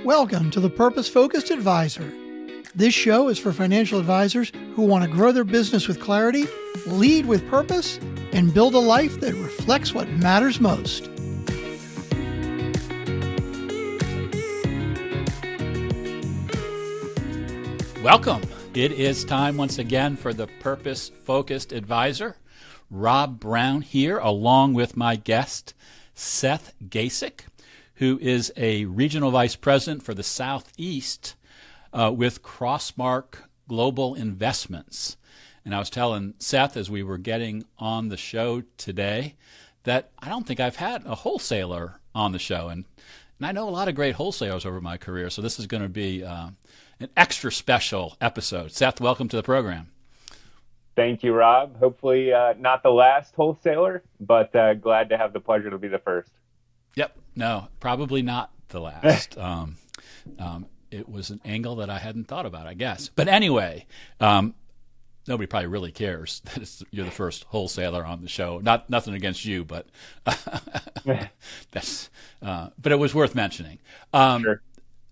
Welcome to the Purpose Focused Advisor. This show is for financial advisors who want to grow their business with clarity, lead with purpose, and build a life that reflects what matters most. Welcome. It is time once again for the Purpose Focused Advisor. Rob Brown here, along with my guest, Seth Gasick, who is a Regional Vice President for the Southeast with Crossmark Global Investments. And I was telling Seth as we were getting on the show today that I don't think I've had a wholesaler on the show. And I know a lot of great wholesalers over my career, so this is going to be an extra special episode. Seth, welcome to the program. Thank you, Rob. Hopefully not the last wholesaler, but glad to have the pleasure to be the first. Yep. No, probably not the last. It was an angle that I hadn't thought about, I guess. But anyway, nobody probably really cares that you're the first wholesaler on the show. Nothing against you, but that's. But it was worth mentioning. Sure.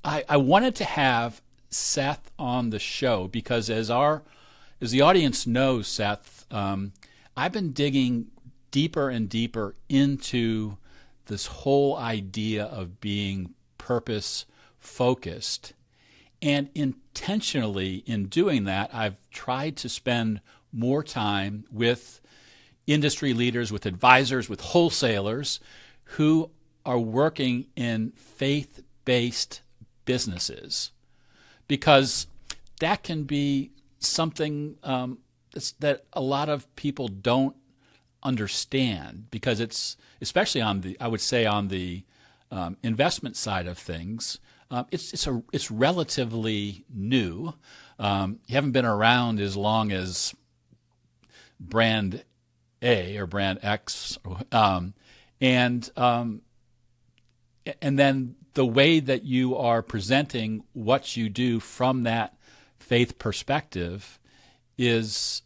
I wanted to have Seth on the show because as the audience knows, Seth, I've been digging deeper and deeper into this whole idea of being purpose-focused. And intentionally in doing that, I've tried to spend more time with industry leaders, with advisors, with wholesalers who are working in faith-based businesses. Because that can be something that a lot of people don't understand, because it's especially on the investment side of things. It's relatively new. You haven't been around as long as brand A or brand X, and then the way that you are presenting what you do from that faith perspective is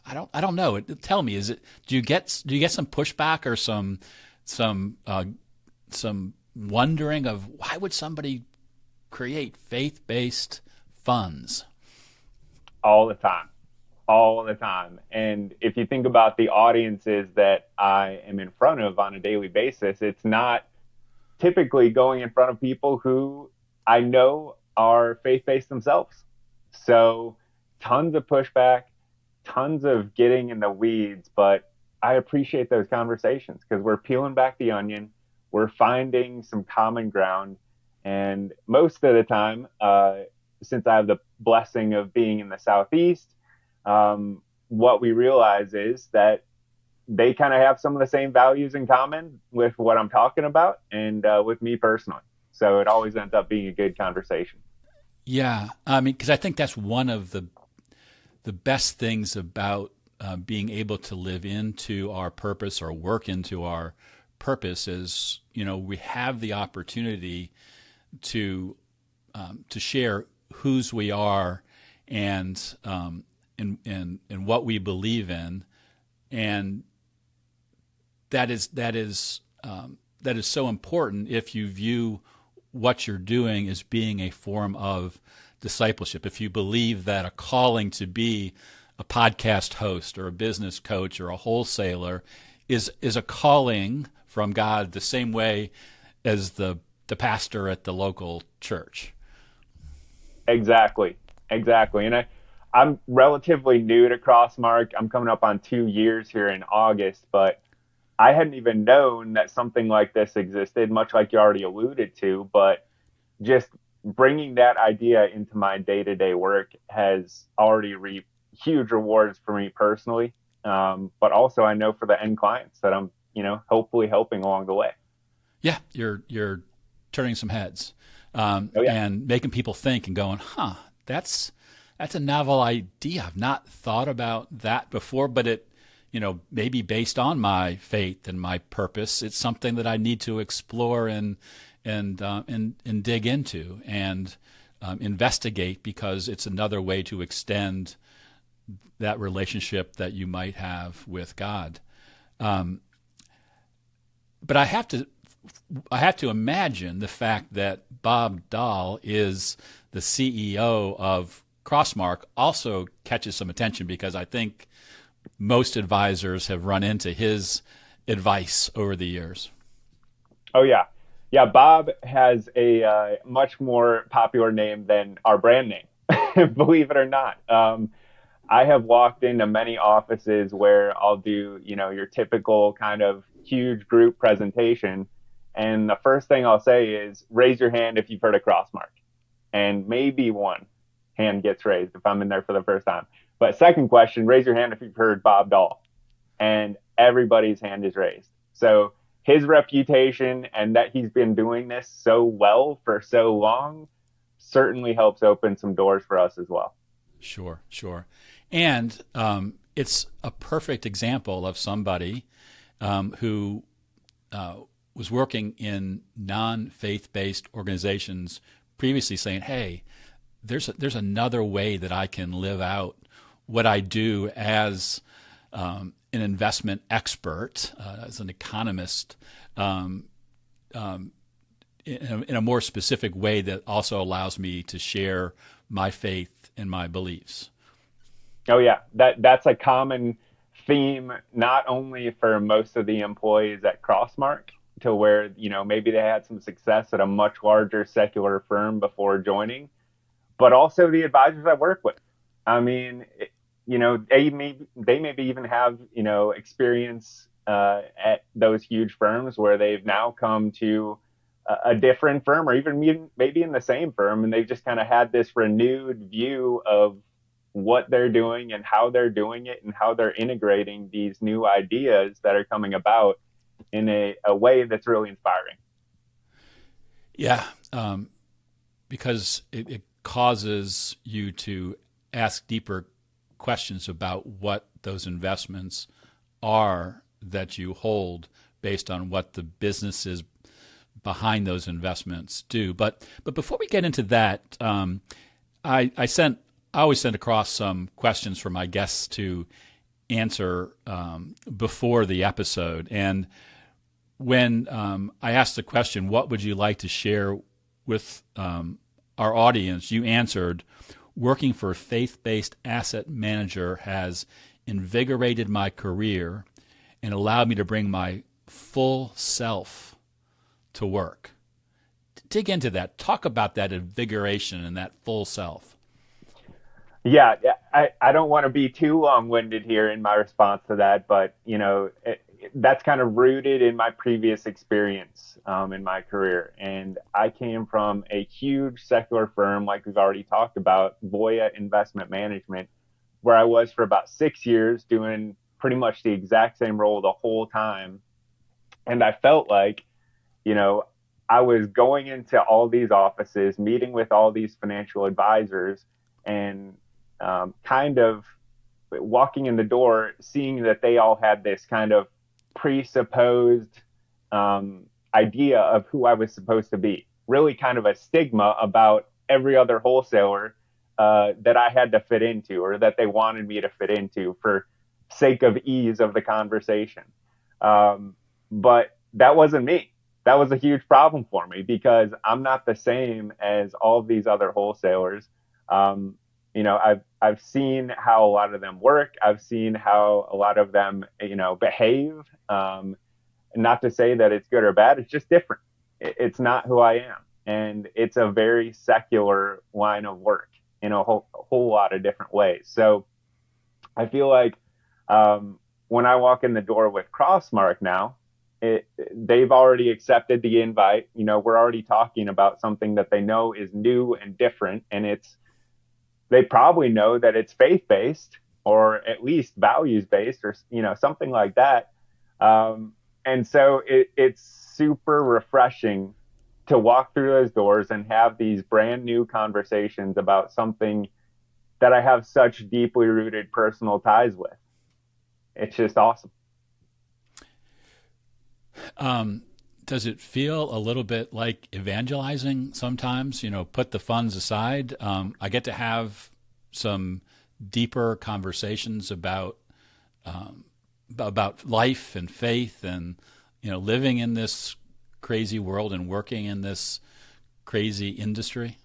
I don't know. Tell me, do you get some pushback or some wondering of why would somebody create faith-based funds? All the time. And if you think about the audiences that I am in front of on a daily basis, it's not typically going in front of people who I know are faith-based themselves. So tons of pushback, tons of getting in the weeds, but I appreciate those conversations because we're peeling back the onion. We're finding some common ground. And most of the time, since I have the blessing of being in the Southeast, what we realize is that they kind of have some of the same values in common with what I'm talking about and with me personally. So it always ends up being a good conversation. Yeah. I mean, because I think that's one of the best things about being able to live into our purpose or work into our purpose is, we have the opportunity to share whose we are and what we believe in, and that is so important if you view what you're doing as being a form of discipleship. If you believe that a calling to be a podcast host or a business coach or a wholesaler is a calling from God the same way as the pastor at the local church. Exactly. And I'm relatively new to Crossmark. I'm coming up on 2 years here in August, but I hadn't even known that something like this existed, much like you already alluded to, but just bringing that idea into my day-to-day work has already reaped huge rewards for me personally. But also I know for the end clients that I'm, hopefully helping along the way. Yeah. You're turning some heads, Oh, yeah. and making people think and going, that's a novel idea. I've not thought about that before, but it, maybe based on my faith and my purpose, it's something that I need to explore and dig into and investigate, because it's another way to extend that relationship that you might have with God. But I have to I have to imagine the fact that Bob Dahl is the CEO of Crossmark also catches some attention, because I think most advisors have run into his advice over the years. Oh yeah. Yeah, Bob has a much more popular name than our brand name, believe it or not. I have walked into many offices where I'll do, your typical kind of huge group presentation. And the first thing I'll say is, raise your hand if you've heard of Crossmark. And maybe one hand gets raised if I'm in there for the first time. But second question, raise your hand if you've heard Bob Dahl. And everybody's hand is raised. So his reputation and that he's been doing this so well for so long certainly helps open some doors for us as well. Sure. And it's a perfect example of somebody who was working in non-faith-based organizations previously, saying, hey, there's another way that I can live out what I do as an investment expert, as an economist, in a more specific way that also allows me to share my faith and my beliefs. Oh yeah, that's a common theme, not only for most of the employees at Crossmark, to where maybe they had some success at a much larger secular firm before joining, but also the advisors I work with. I mean, they maybe even have experience at those huge firms where they've now come to a different firm, or even maybe in the same firm, and they've just kind of had this renewed view of what they're doing and how they're doing it and how they're integrating these new ideas that are coming about in a way that's really inspiring. Yeah, because it causes you to ask deeper questions about what those investments are that you hold, based on what the businesses behind those investments do. But before we get into that, I always send across some questions for my guests to answer before the episode. And when I asked the question, what would you like to share with our audience, you answered, working for a faith-based asset manager has invigorated my career and allowed me to bring my full self to work. Dig into that. Talk about that invigoration and that full self. Yeah, I don't want to be too long-winded here in my response to that, but that's kind of rooted in my previous experience in my career. And I came from a huge secular firm, like we've already talked about, Voya Investment Management, where I was for about 6 years doing pretty much the exact same role the whole time. And I felt like, I was going into all these offices, meeting with all these financial advisors, and kind of walking in the door, seeing that they all had this kind of presupposed idea of who I was supposed to be. Really kind of a stigma about every other wholesaler that I had to fit into, or that they wanted me to fit into for sake of ease of the conversation. But that wasn't me. That was a huge problem for me, because I'm not the same as all of these other wholesalers. I've seen how a lot of them work. I've seen how a lot of them, behave. Not to say that it's good or bad. It's just different. It's not who I am. And it's a very secular line of work in a whole lot of different ways. So I feel like when I walk in the door with Crossmark now, they've already accepted the invite. We're already talking about something that they know is new and different, and they probably know that it's faith-based, or at least values-based, or something like that. And so it's super refreshing to walk through those doors and have these brand new conversations about something that I have such deeply rooted personal ties with. It's just awesome. Does it feel a little bit like evangelizing sometimes? Put the funds aside. I get to have some deeper conversations about life and faith, and living in this crazy world and working in this crazy industry?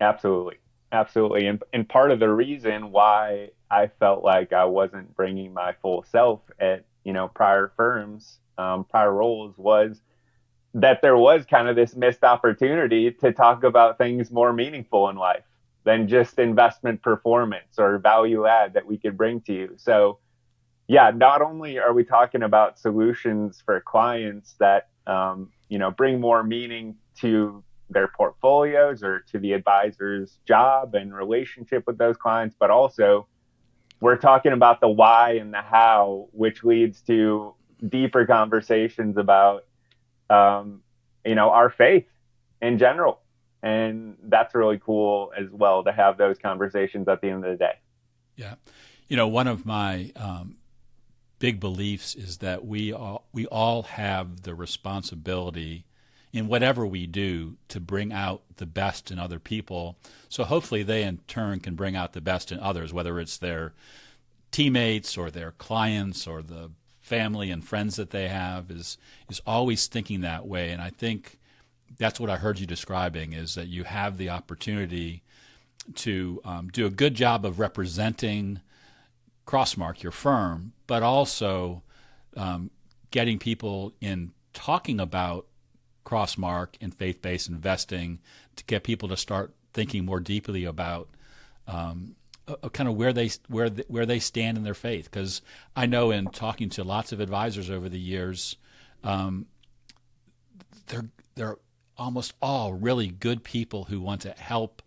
Absolutely. Absolutely. And part of the reason why I felt like I wasn't bringing my full self at, prior firms, prior roles, was that there was kind of this missed opportunity to talk about things more meaningful in life than just investment performance or value add that we could bring to you. So, yeah, not only are we talking about solutions for clients that, bring more meaning to their portfolios or to the advisor's job and relationship with those clients, but also we're talking about the why and the how, which leads to deeper conversations about, our faith in general. And that's really cool as well to have those conversations at the end of the day. Yeah. One of my big beliefs is that we all have the responsibility in whatever we do to bring out the best in other people. So hopefully they in turn can bring out the best in others, whether it's their teammates or their clients or the family and friends that they have, is always thinking that way. And I think that's what I heard you describing, is that you have the opportunity to do a good job of representing Crossmark, your firm, but also getting people in talking about Crossmark and faith-based investing to get people to start thinking more deeply about kind of where they stand in their faith. Because I know in talking to lots of advisors over the years, they're almost all really good people who want to help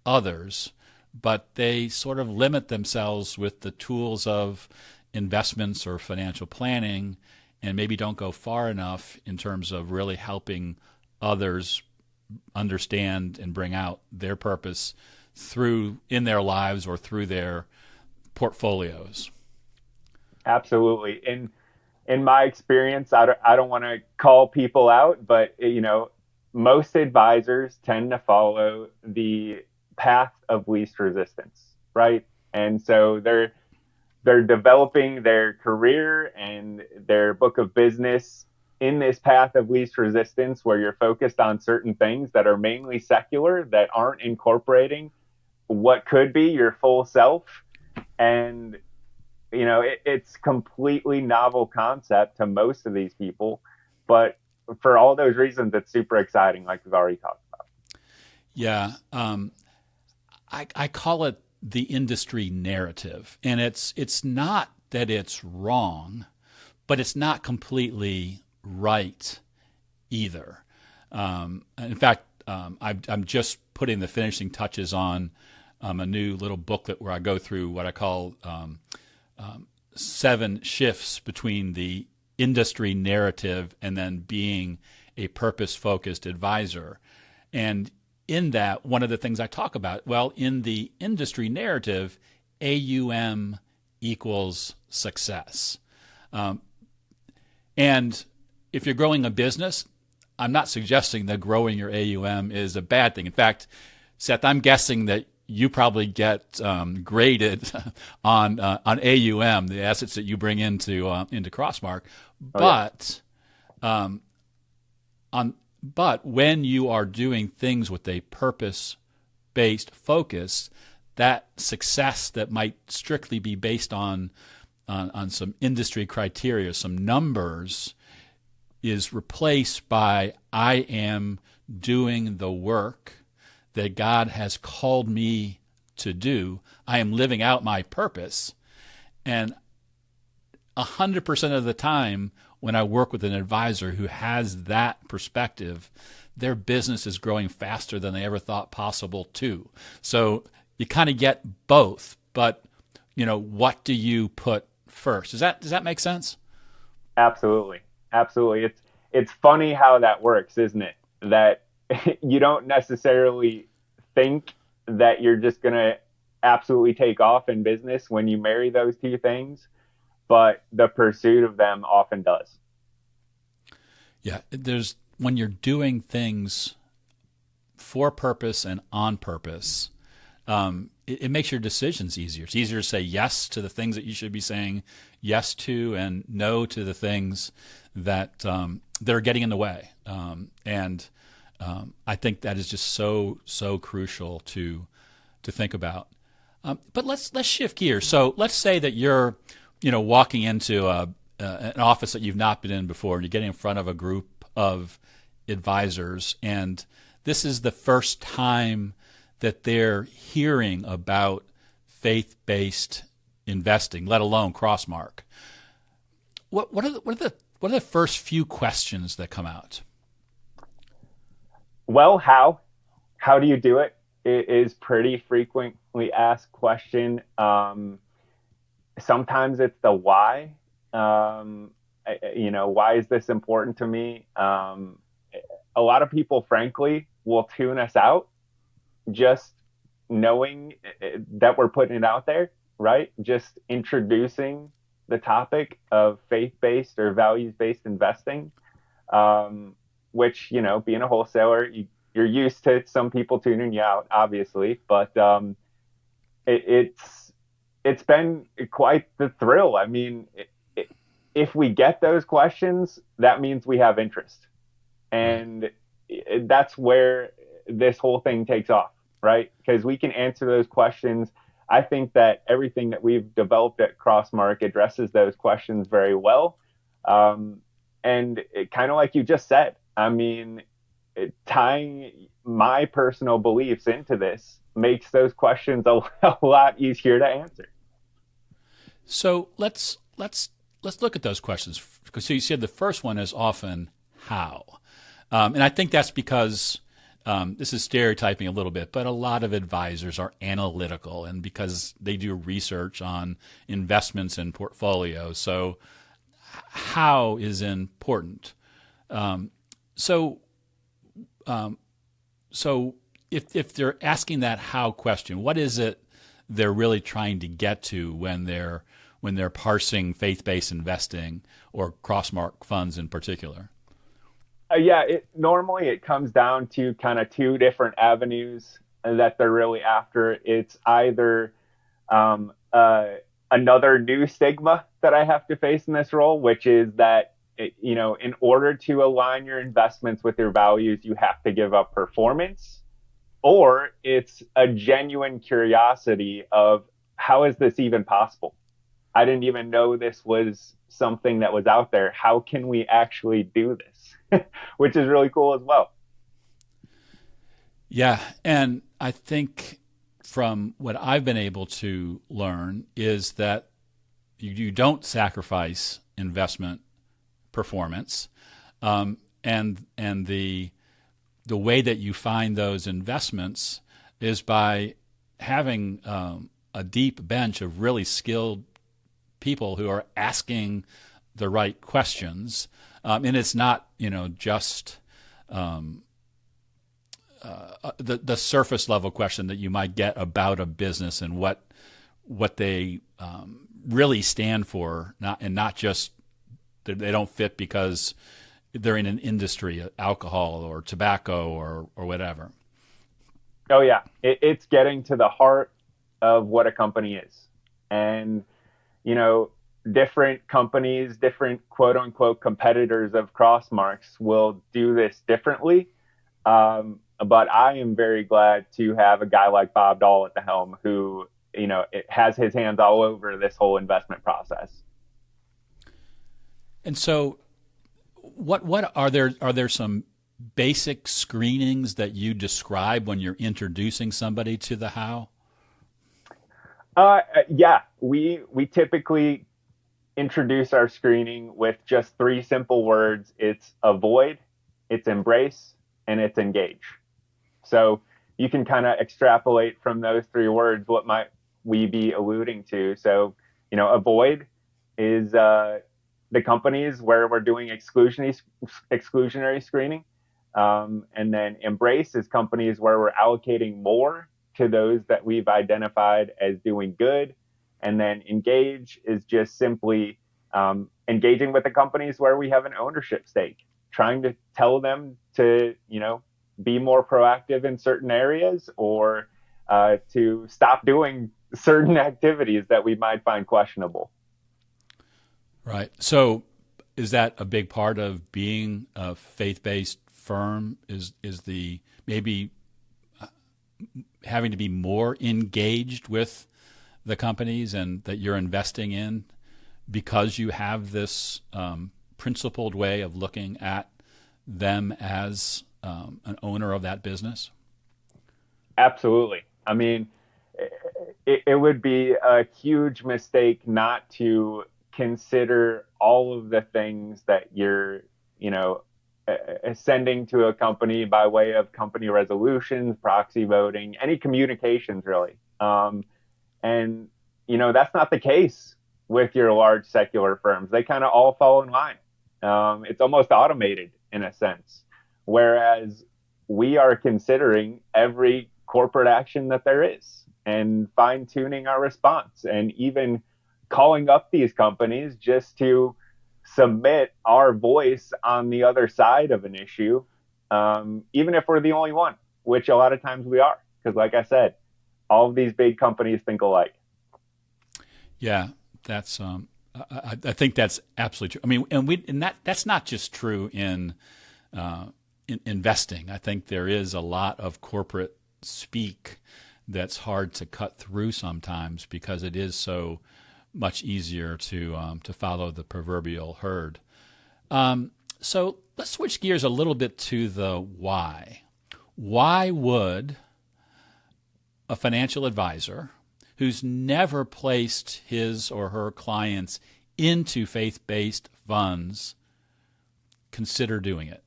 others, but they sort of limit themselves with the tools of investments or financial planning, and maybe don't go far enough in terms of really helping others understand and bring out their purpose through in their lives or through their portfolios. Absolutely. In my experience, I don't want to call people out, but most advisors tend to follow the path of least resistance, right? And so they're developing their career and their book of business in this path of least resistance, where you're focused on certain things that are mainly secular, that aren't incorporating what could be your full self. And it's completely novel concept to most of these people, but for all those reasons, it's super exciting, like we've already talked about. Yeah. I call it the industry narrative, and it's not that it's wrong, but it's not completely right either. In fact, I'm just putting the finishing touches on a new little booklet where I go through what I call 7 shifts between the industry narrative and then being a purpose-focused advisor. And in that, one of the things I talk about, well, in the industry narrative, AUM equals success. And if you're growing a business, I'm not suggesting that growing your AUM is a bad thing. In fact, Seth, I'm guessing that you probably get graded on AUM, the assets that you bring into Crossmark. But when you are doing things with a purpose-based focus, that success that might strictly be based on some industry criteria, some numbers, is replaced by I am doing the work that God has called me to do. I am living out my purpose. And 100% of the time, when I work with an advisor who has that perspective, their business is growing faster than they ever thought possible too. So you kind of get both, but what do you put first? Does that make sense? Absolutely. Absolutely. It's funny how that works, isn't it? That you don't necessarily think that you're just going to absolutely take off in business when you marry those two things, but the pursuit of them often does. Yeah, when you're doing things for purpose and on purpose, it makes your decisions easier. It's easier to say yes to the things that you should be saying yes to, and no to the things that that are getting in the way. I think that is just so crucial to think about. But let's shift gears. So let's say that you're walking into an office that you've not been in before, and you're getting in front of a group of advisors, and this is the first time that they're hearing about faith-based investing, let alone Crossmark. What are the first few questions that come out? Well, how do you do it? It is pretty frequently asked question. Sometimes it's the why. Why is this important to me? A lot of people, frankly, will tune us out just knowing that we're putting it out there, right? Just introducing the topic of faith-based or values-based investing, which, being a wholesaler, you're used to some people tuning you out, obviously, but it's been quite the thrill. I mean, if we get those questions, that means we have interest. And that's where this whole thing takes off, right? Because we can answer those questions. I think that everything that we've developed at Crossmark addresses those questions very well. And it, kind of like you just said, I mean, tying my personal beliefs into this makes those questions a lot easier to answer. So let's look at those questions. So you said the first one is often how. And I think that's because this is stereotyping a little bit, but a lot of advisors are analytical, and because they do research on investments and portfolios. So how is important. So if they're asking that how question, what is it they're really trying to get to when they're parsing faith-based investing or Crossmark funds in particular? Normally it comes down to kind of two different avenues that they're really after. It's either another new stigma that I have to face in this role, which is that, in order to align your investments with your values, you have to give up performance, or it's a genuine curiosity of how is this even possible? I didn't even know this was something that was out there. How can we actually do this? Which is really cool as well. Yeah, and I think from what I've been able to learn is that you don't sacrifice investment performance, and the way that you find those investments is by having a deep bench of really skilled people who are asking the right questions, and it's not just the surface level question that you might get about a business and what they really stand for, not just they don't fit because they're in an industry, alcohol or tobacco or whatever. Oh yeah, it's getting to the heart of what a company is, and different companies, different quote unquote competitors of Crossmarks will do this differently. But I am very glad to have a guy like Bob Dahl at the helm who, has his hands all over this whole investment process. And so what are there some basic screenings that you describe when you're introducing somebody to the how? Yeah, we typically introduce our screening with just three simple words. It's avoid, it's embrace, and it's engage. So you can kind of extrapolate from those three words what might we be alluding to. So, avoid is the companies where we're doing exclusionary screening. And then embrace is companies where we're allocating more to those that we've identified as doing good. And then engage is just simply engaging with the companies where we have an ownership stake, trying to tell them to, be more proactive in certain areas, or to stop doing certain activities that we might find questionable. Right. So is that a big part of being a faith-based firm? Is the maybe having to be more engaged with the companies and that you're investing in because you have this principled way of looking at them as an owner of that business? Absolutely. I mean, it would be a huge mistake not to consider all of the things that you're, sending to a company by way of company resolutions, proxy voting, any communications really. And, that's not the case with your large secular firms. They kind of all fall in line. It's almost automated in a sense. Whereas we are considering every corporate action that there is and fine tuning our response and even calling up these companies just to submit our voice on the other side of an issue, even if we're the only one, which a lot of times we are. Because like I said, all of these big companies think alike. Yeah, that's I think that's absolutely true. I mean, and that's not just true in investing. I think there is a lot of corporate speak that's hard to cut through sometimes because it is so much easier to follow the proverbial herd. So let's switch gears a little bit to the why. Why would a financial advisor who's never placed his or her clients into faith-based funds consider doing it?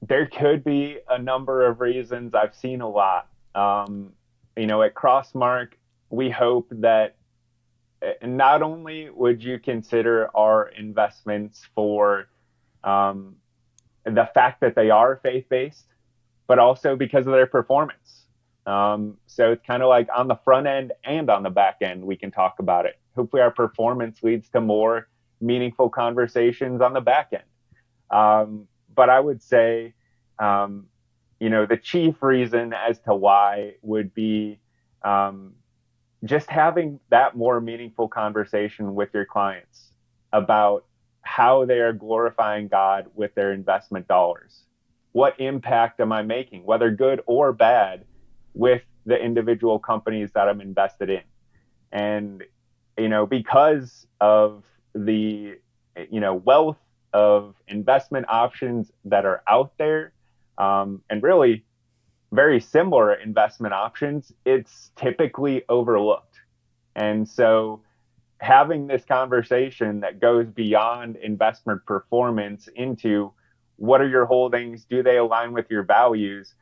There could be a number of reasons. I've seen a lot. At Crossmark, we hope that not only would you consider our investments for the fact that they are faith-based, but also because of their performance. So it's kind of like on the front end and on the back end, we can talk about it. Hopefully our performance leads to more meaningful conversations on the back end. But I would say, the chief reason as to why would be just having that more meaningful conversation with your clients about how they are glorifying God with their investment dollars. What impact am I making, whether good or bad, with the individual companies that I'm invested in? And, because of the, wealth of investment options that are out there, and really very similar investment options, it's typically overlooked. And so having this conversation that goes beyond investment performance into what are your holdings, do they align with your values,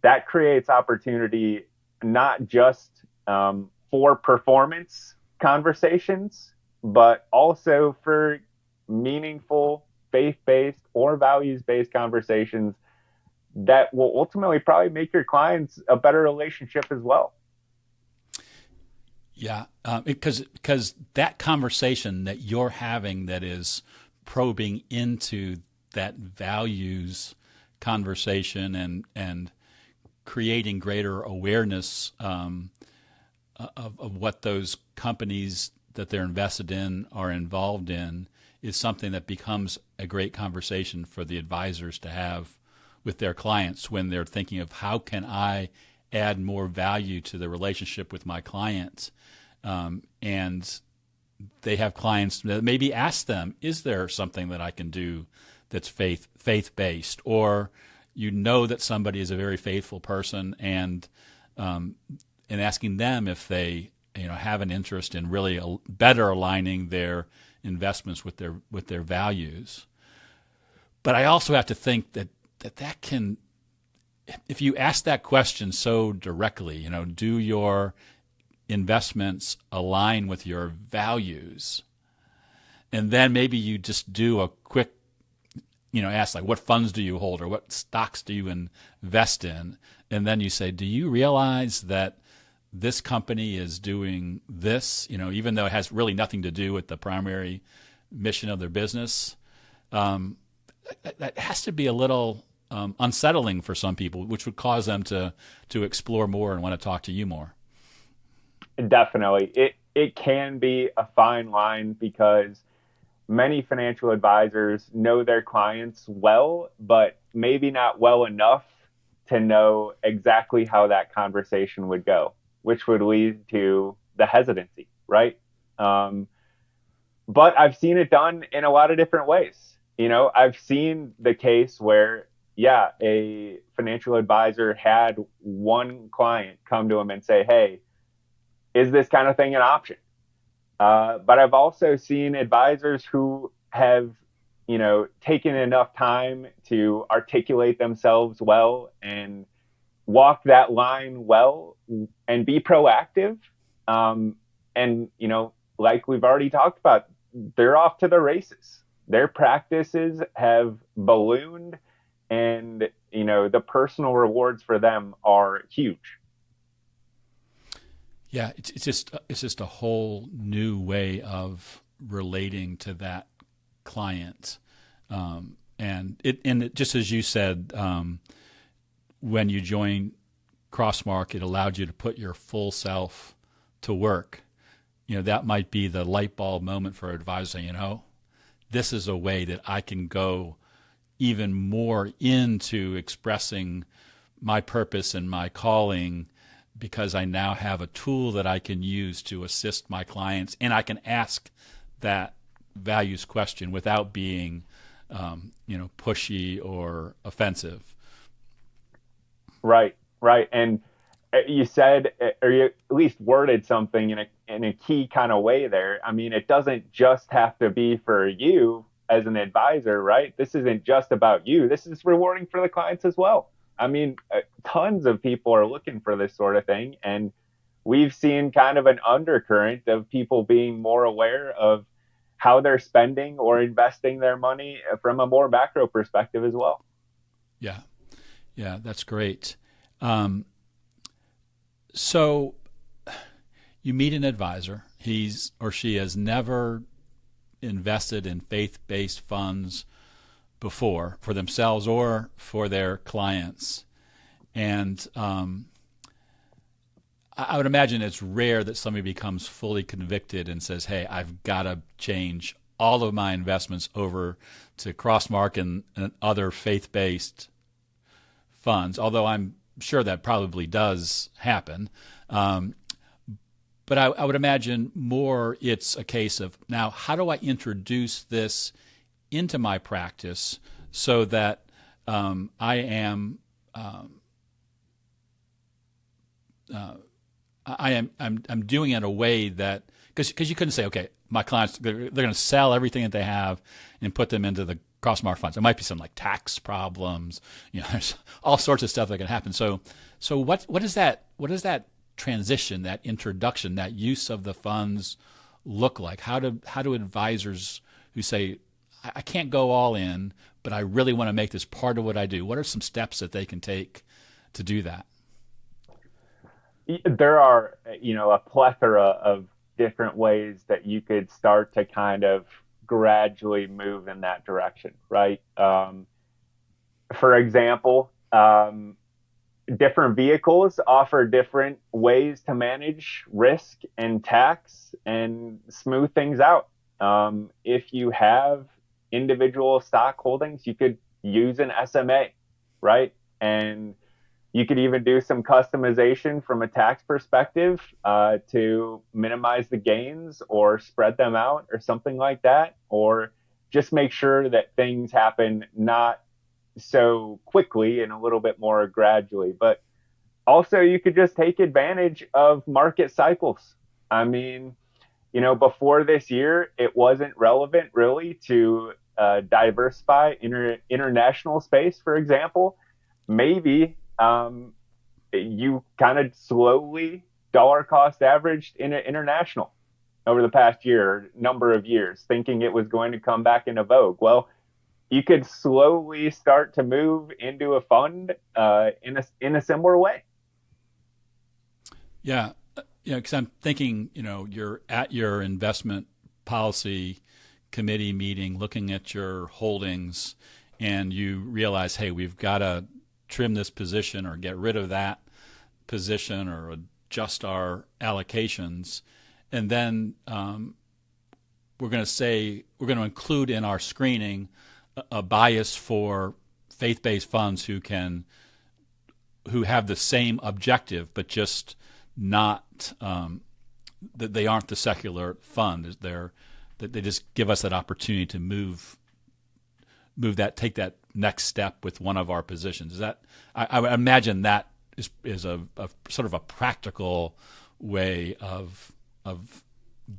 that creates opportunity not just for performance conversations, but also for meaningful faith-based or values-based conversations that will ultimately probably make your clients a better relationship as well. Yeah, because that conversation that you're having that is probing into that values conversation and creating greater awareness of what those companies that they're invested in are involved in is something that becomes a great conversation for the advisors to have with their clients when they're thinking of how can I add more value to the relationship with my clients. And they have clients that maybe ask them, is there something that I can do that's faith-based? Or that somebody is a very faithful person and asking them if they have an interest in really better aligning their investments with their values. But I also have to think that can, if you ask that question so directly, do your investments align with your values? And then maybe you just do a quick, ask like, what funds do you hold or what stocks do you invest in? And then you say, do you realize that this company is doing this, even though it has really nothing to do with the primary mission of their business? That has to be a little unsettling for some people, which would cause them to explore more and want to talk to you more. Definitely. It can be a fine line because many financial advisors know their clients well, but maybe not well enough to know exactly how that conversation would go, which would lead to the hesitancy, right? But I've seen it done in a lot of different ways. I've seen the case where, yeah, a financial advisor had one client come to him and say, hey, is this kind of thing an option? But I've also seen advisors who have, taken enough time to articulate themselves well and walk that line well and be proactive. And, like we've already talked about, they're off to the races. Their practices have ballooned and, the personal rewards for them are huge. Yeah, it's just a whole new way of relating to that client, and it just as you said, when you joined Crossmark, it allowed you to put your full self to work. That might be the light bulb moment for advising. This is a way that I can go even more into expressing my purpose and my calling, because I now have a tool that I can use to assist my clients, and I can ask that values question without being, pushy or offensive. Right. And you said, or you at least worded something in a key kind of way there. I mean, it doesn't just have to be for you as an advisor, right? This isn't just about you. This is rewarding for the clients as well. I mean, tons of people are looking for this sort of thing. And we've seen kind of an undercurrent of people being more aware of how they're spending or investing their money from a more macro perspective as well. Yeah, that's great. So you meet an advisor. He's or she has never invested in faith-based funds before for themselves or for their clients. And I would imagine it's rare that somebody becomes fully convicted and says, hey, I've got to change all of my investments over to Crossmark and other faith-based funds, although I'm sure that probably does happen. But I would imagine more it's a case of, now, how do I introduce this into my practice so that I'm doing it in a way that, because you couldn't say, okay, my clients, they're going to sell everything that they have and put them into the Crossmark funds. There might be some like tax problems, there's all sorts of stuff that can happen. So what is that transition, that introduction, that use of the funds look like? How do advisors who say, I can't go all in, but I really want to make this part of what I do, what are some steps that they can take to do that? There are, a plethora of different ways that you could start to kind of gradually move in that direction, right? For example, different vehicles offer different ways to manage risk and tax and smooth things out. If you have individual stock holdings, you could use an SMA, right? And you could even do some customization from a tax perspective to minimize the gains or spread them out or something like that, or just make sure that things happen not so quickly and a little bit more gradually. But also you could just take advantage of market cycles. I mean, before this year, it wasn't relevant really to diversify international space, for example. Maybe you kind of slowly dollar cost averaged in international over the past number of years, thinking it was going to come back into vogue. Well, you could slowly start to move into a fund in a similar way. Yeah, because I'm thinking, you're at your investment policy committee meeting, looking at your holdings, and you realize, hey, we've got to trim this position or get rid of that position or adjust our allocations, and then we're going to include in our screening a bias for faith-based funds who have the same objective, but just not that they aren't the secular fund. That they just give us that opportunity to take that next step with one of our positions. Is that I would imagine that is a sort of a practical way of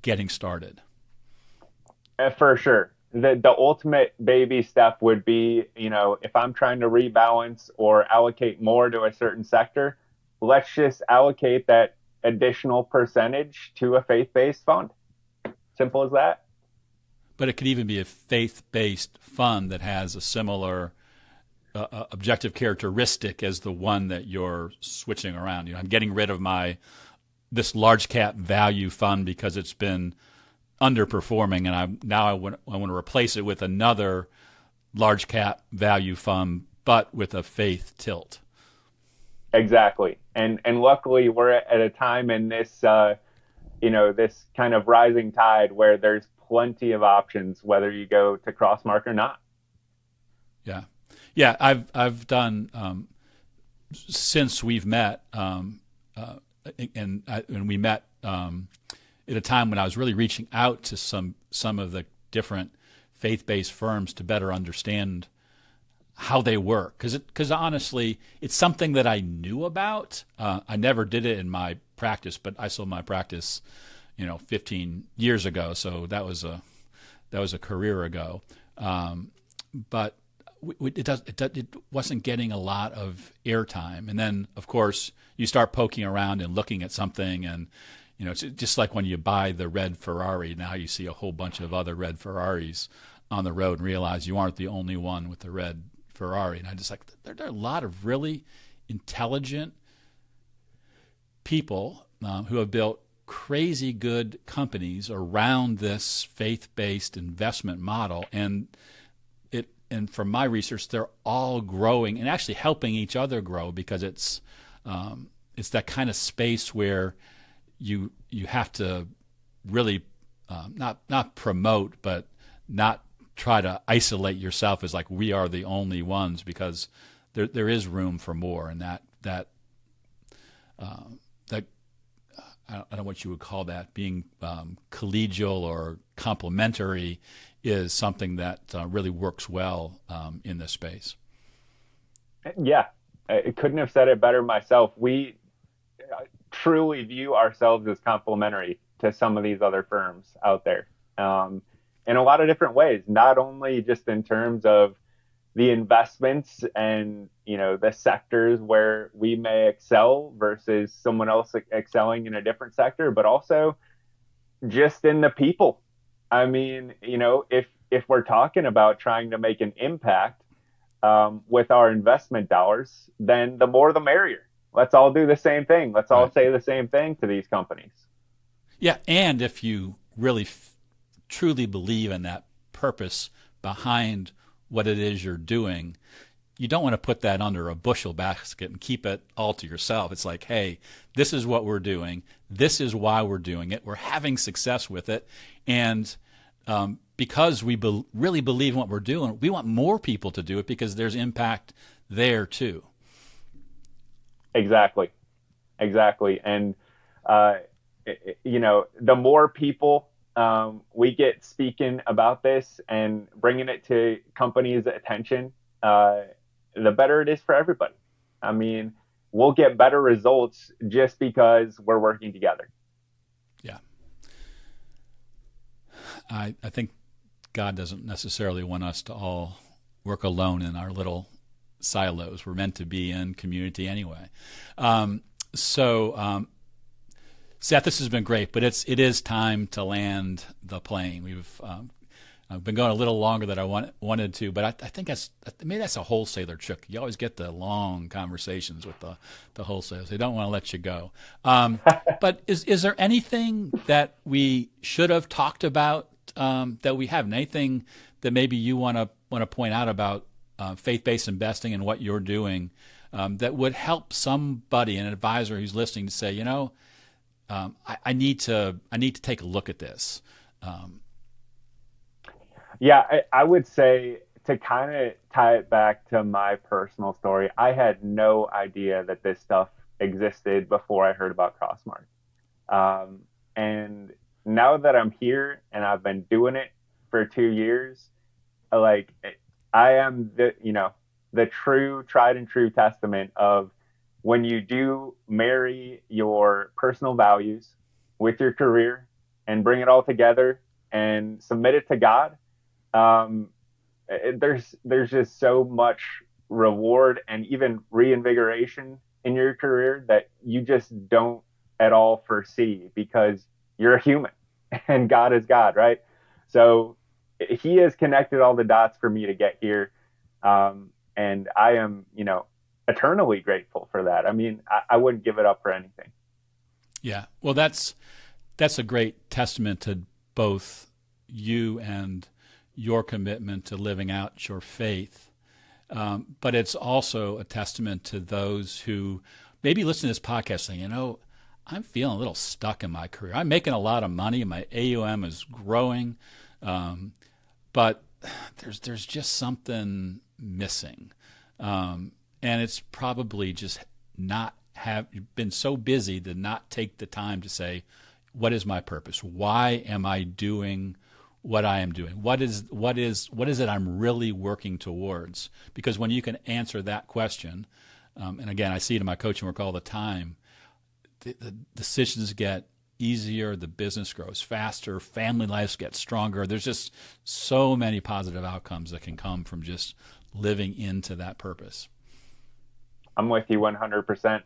getting started. For sure. The ultimate baby step would be, if I'm trying to rebalance or allocate more to a certain sector, let's just allocate that additional percentage to a faith-based fund. Simple as that. But it could even be a faith-based fund that has a similar objective characteristic as the one that you're switching around. I'm getting rid of this large cap value fund because it's been underperforming, and I want to replace it with another large cap value fund, but with a faith tilt. Exactly, and luckily we're at a time in this this kind of rising tide where there's plenty of options, whether you go to Crossmark or not. Yeah. I've done since we've met, and we met at a time when I was really reaching out to some of the different faith-based firms to better understand how they work. Because honestly, it's something that I knew about. I never did it in my practice, but I sold my practice, 15 years ago. So that was a career ago. But it wasn't getting a lot of airtime. And then, of course, you start poking around and looking at something, and it's just like when you buy the red Ferrari. Now you see a whole bunch of other red Ferraris on the road and realize you aren't the only one with the red Ferrari. And I just there are a lot of really intelligent people who have built crazy good companies around this faith-based investment model, and from my research, they're all growing and actually helping each other grow, because it's that kind of space where you have to really not promote, but not try to isolate yourself as like we are the only ones, because there is room for more, and that I don't know what you would call that, being collegial or complementary is something that really works well in this space. Yeah, I couldn't have said it better myself. We truly view ourselves as complementary to some of these other firms out there in a lot of different ways, not only just in terms of the investments and the sectors where we may excel versus someone else excelling in a different sector, but also just in the people. I mean, if we're talking about trying to make an impact with our investment dollars, then the more the merrier. Let's all do the same thing. Let's all say the same thing to these companies. Yeah, and if you really truly believe in that purpose behind what it is you're doing, you don't want to put that under a bushel basket and keep it all to yourself. It's like, hey, this is what we're doing. This is why we're doing it. We're having success with it. And because we really believe in what we're doing, we want more people to do it because there's impact there too. Exactly. And, the more people we get speaking about this and bringing it to companies' attention, the better it is for everybody. I mean, we'll get better results just because we're working together. Yeah. I think God doesn't necessarily want us to all work alone in our little silos. We're meant to be in community anyway. Seth, this has been great, but it is time to land the plane. I've been going a little longer than I wanted to, but I think maybe that's a wholesaler trick. You always get the long conversations with the wholesalers. They don't want to let you go. But is there anything that we should have talked about that we haven't? Anything that maybe you want to point out about faith-based investing and what you're doing that would help somebody, an advisor who's listening, to say, I need to take a look at this? I would say, to kind of tie it back to my personal story, I had no idea that this stuff existed before I heard about Crossmark. And now that I'm here and I've been doing it for 2 years, like, I am the true, tried and true testament of when you do marry your personal values with your career and bring it all together and submit it to God, there's just so much reward and even reinvigoration in your career that you just don't at all foresee, because you're a human and God is God, right? So he has connected all the dots for me to get here. And I am, eternally grateful for that. I mean, I wouldn't give it up for anything. Yeah. Well, that's a great testament to both you and your commitment to living out your faith. But it's also a testament to those who maybe listen to this podcast saying, I'm feeling a little stuck in my career. I'm making a lot of money. My AUM is growing. But there's just something missing. And it's probably just not been so busy to not take the time to say, what is my purpose? Why am I doing what I am doing? What is it I'm really working towards? Because when you can answer that question, and again, I see it in my coaching work all the time, the decisions get easier, the business grows faster, family lives get stronger. There's just so many positive outcomes that can come from just living into that purpose. I'm with you 100%.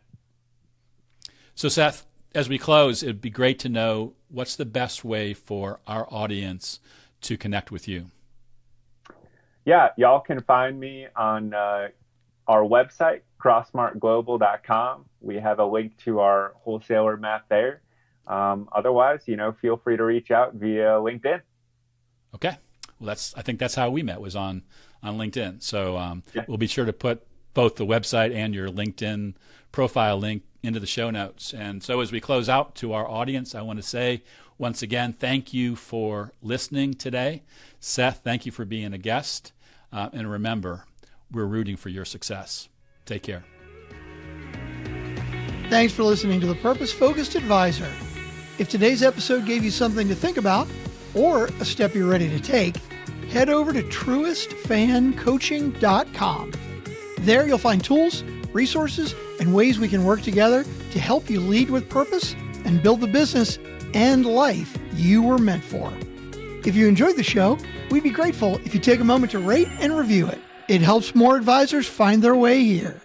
So Seth, as we close, it'd be great to know, what's the best way for our audience to connect with you? Yeah, y'all can find me on our website, crossmarkglobal.com. We have a link to our wholesaler map there. Otherwise, feel free to reach out via LinkedIn. Okay. Well, I think that's how we met, was on LinkedIn. So We'll be sure to put both the website and your LinkedIn profile link into the show notes. And so as we close out, to our audience, I want to say once again, thank you for listening today. Seth, thank you for being a guest. And remember, we're rooting for your success. Take care. Thanks for listening to The Purpose Focused Advisor. If today's episode gave you something to think about, or a step you're ready to take, head over to truestfancoaching.com. There you'll find tools, resources, and ways we can work together to help you lead with purpose and build the business and life you were meant for. If you enjoyed the show, we'd be grateful if you take a moment to rate and review it. It helps more advisors find their way here.